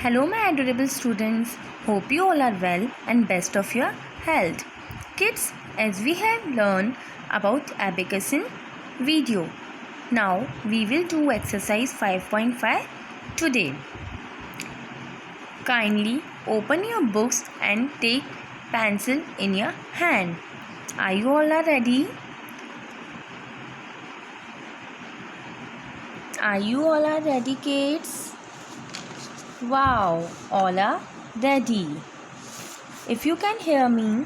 Hello, my adorable students. Hope you all are well and best of your health. Kids, as we have learned about abacus in video, now we will do exercise 5.5 today. Kindly open your books and take pencil in your hand. Are you all ready? Are you all ready, kids? Wow, all are ready. If you can hear me,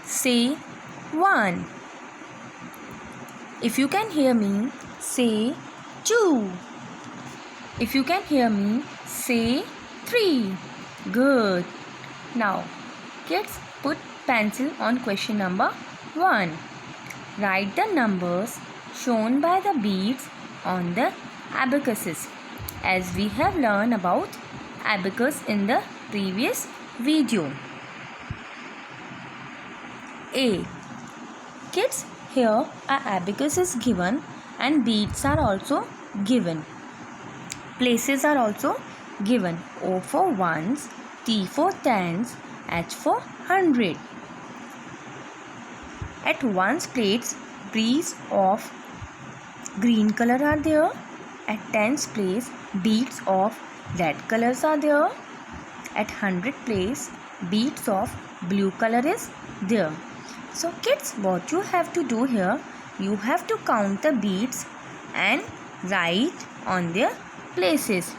say 1. If you can hear me, say 2. If you can hear me, say 3. Good. Now, kids, put pencil on question number 1. Write the numbers shown by the beads on the abacuses, as we have learned about abacus in the previous video. A. Kids, here a abacus is given and beads are also given. Places are also given. O for ones, T for tens, H for 100. At ones plates, beads of green color are there. At tens place, beads of red colors are there. At 100 place, beads of blue color is there. So kids, what you have to do here, you have to count the beads and write on their places.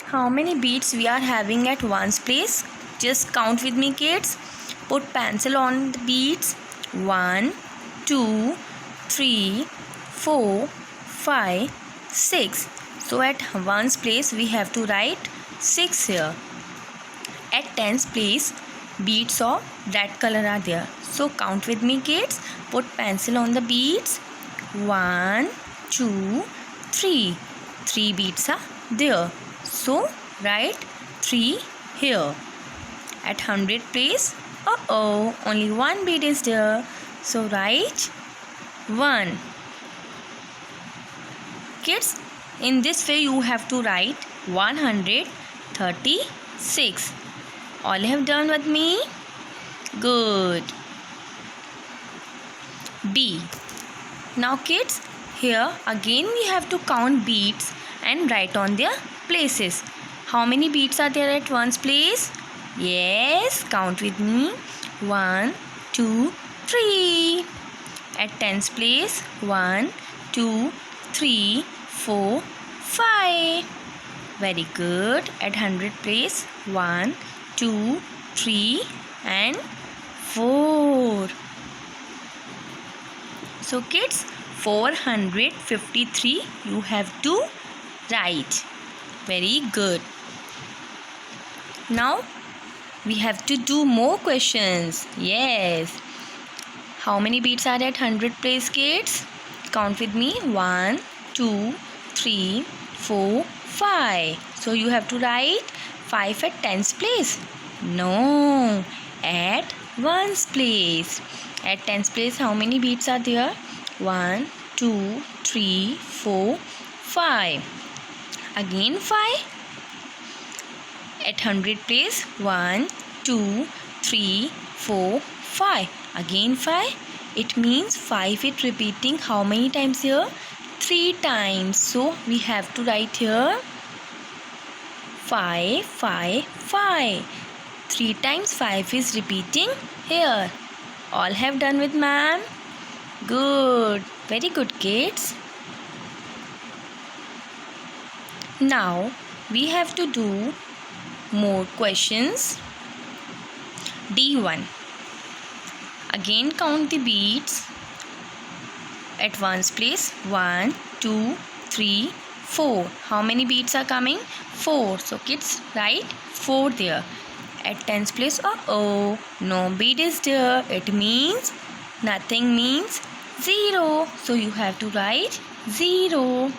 How many beads we are having at ones place? Just count with me, kids. Put pencil on the beads. 1, 2, 3, 4, 5, 6. So at ones place we have to write 6 here. At tens place, beads of red color are there. So count with me, kids. Put pencil on the beads. 1, 2, 3. 3 beads are there. So write 3 here. At 100 place, only 1 bead is there. So write 1. Kids, in this way you have to write 136. All have done with me? Good. B. Now kids, here again we have to count beads and write on their places. How many beads are there at ones place? Yes, count with me. 1, 2, 3. At tens place, 1, 2, 3, 4, 5. Very good. At 100 place, 1, 2, 3 and 4. So kids, 453 you have to write. Very good. Now we have to do more questions. Yes. How many beads are at 100 place, kids? Count with me. 1, 2, 3, 4, 5. So you have to write 5 at tens place. No, at ones place. At tens place, how many beads are there? 1, 2, 3, 4, 5. Again 5. At 100 place, 1, 2, 3, 4, 5. Again 5. It means 5 is repeating how many times here? 3 times. So we have to write here 5, 5, 5. 3 times 5 is repeating here. All have done with ma'am? Good. Very good, kids. Now we have to do more questions. D1. Again count the beads at ones place. 1, 2, 3, 4. How many beads are coming? 4. So kids, write 4 there. At tens place, no bead is there. It means nothing, means 0. So you have to write 0.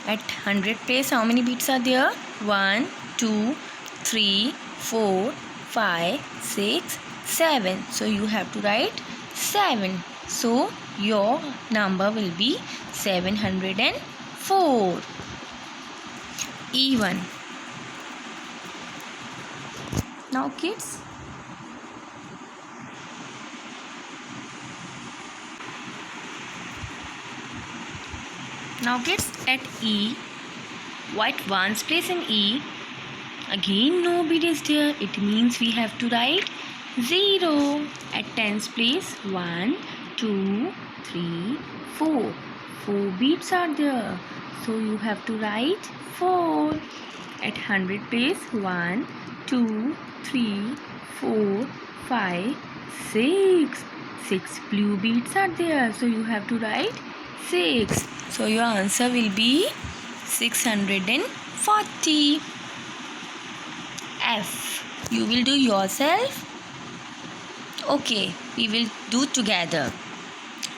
At 100 place, how many beads are there? 1, 2, 3, 4, 5, 6, 7. So you have to write 7. So your number will be 704. E1. Now kids, at E, what ones place in E? Again no bead is there. It means we have to write 0. At tens place 1, 2, 3, 4. 4 beads are there. So you have to write 4. At hundred place 1, 2, 3, 4, 5, 6. 6 blue beads are there. So you have to write 6. So your answer will be 640. F. You will do yourself? Okay, we will do together.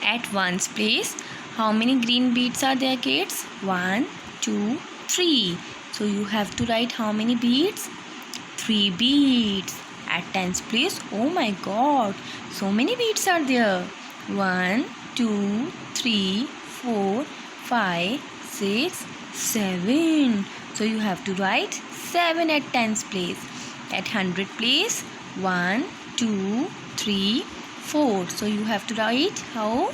At ones place, how many green beads are there, kids? 1, 2, 3. So you have to write how many beads? 3 beads. At tens place, oh my god, so many beads are there. 1, 2, 3, 4, 5, 6, 7. So you have to write 7 at tens place. At hundred place, 1, 2, 3, 4. So you have to write how?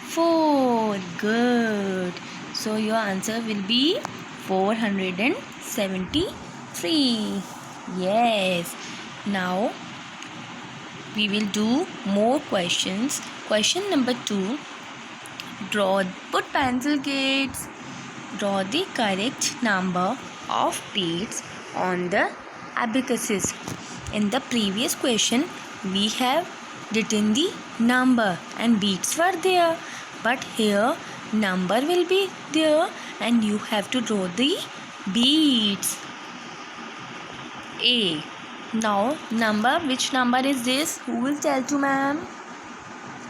4. Good. So your answer will be 473. Yes. Now we will do more questions. Question number 2. Put pencil, kids. Draw the correct number of beads on the abacuses. In the previous question, we have written the number and beads were there. But here, number will be there and you have to draw the beads. A. Now, number, which number is this? Who will tell to ma'am?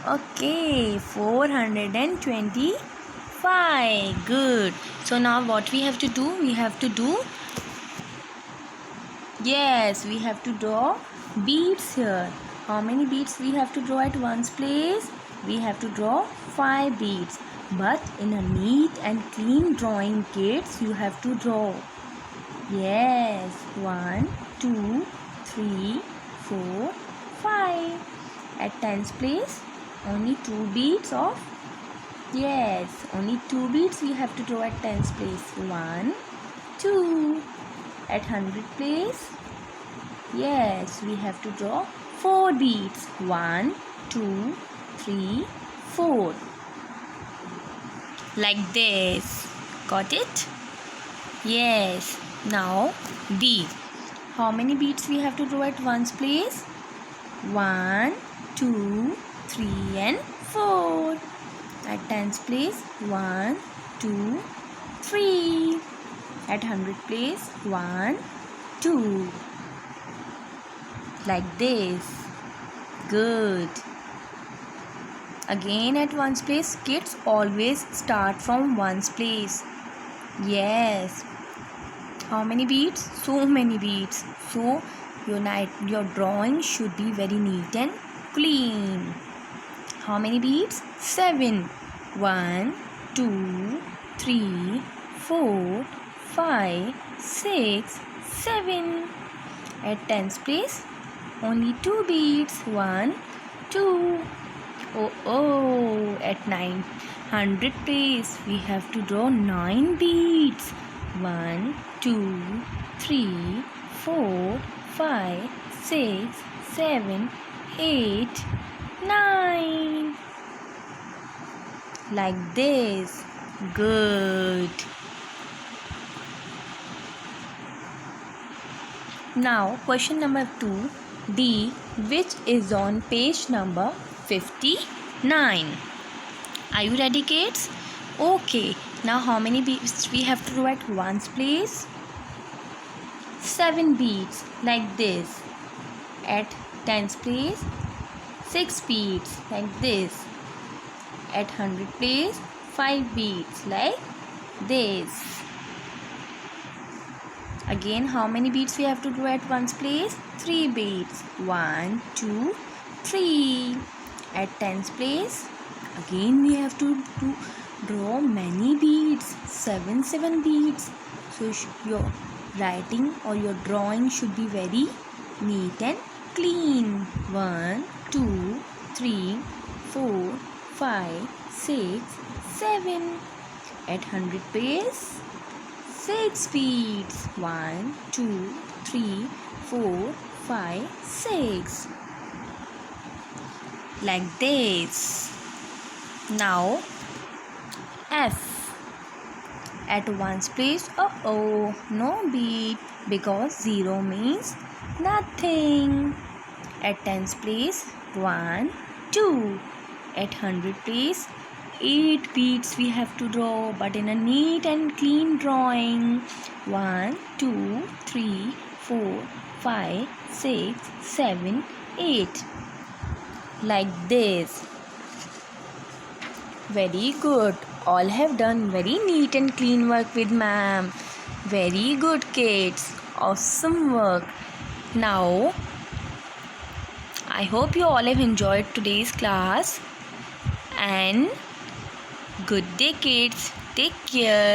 Okay, 425. Good. So now what we have to do? We have to do, yes, we have to draw beads here. How many beads we have to draw at one's place? We have to draw 5 beads. But in a neat and clean drawing, kids, you have to draw. Yes, 1, 2, 3, 4, 5. At tens place, only 2 beads of, yes, only 2 beads we have to draw at tens place. 1, 2. At hundred place, yes, we have to draw 4 beads. 1, 2, 3, 4. Like this. Got it? Yes. Now B. How many beads we have to draw at one's place? 1, 2, 3 and 4. At tens place, 1, 2, 3. At hundred place, 1, 2. Like this. Good. Again at one's place, kids always start from one's place. Yes. How many beads? So many beads. So your drawing should be very neat and clean. How many beads? 7. 1, 2, 3, 4, 5, 6, 7. At tens place, only 2 beads. 1, 2. Oh, at 900 place, we have to draw 9 beads. 1, 2, 3, 4, 5, 6, 7, 8, 9. Like this. Good. Now, question number 2. D, which is on page number 59. Are you ready, kids? Okay. Now, how many beads we have to draw at one's place? 7 beads, like this. At tens place, 6 beads, like this. At hundred place, 5 beads, like this. Again, how many beads we have to draw at one's place? 3 beads. 1, 2, 3. At tens place, again we have to draw many beads. 7 beads. So writing or your drawing should be very neat and clean. 1, 2, 3, 4, 5, 6, 7. At 100 pace, 6 beats. 1, 2, 3, 4, 5, 6. Like this. Now F. At 1's place, no beat because 0 means nothing. At 10's place, 1, 2. At 100 place, 8 beats we have to draw, but in a neat and clean drawing. 1, 2, 3, 4, 5, 6, 7, 8. Like this. Very good. All have done very neat and clean work with ma'am. Very good, kids. Awesome work. Now, I hope you all have enjoyed today's class. And good day, kids. Take care.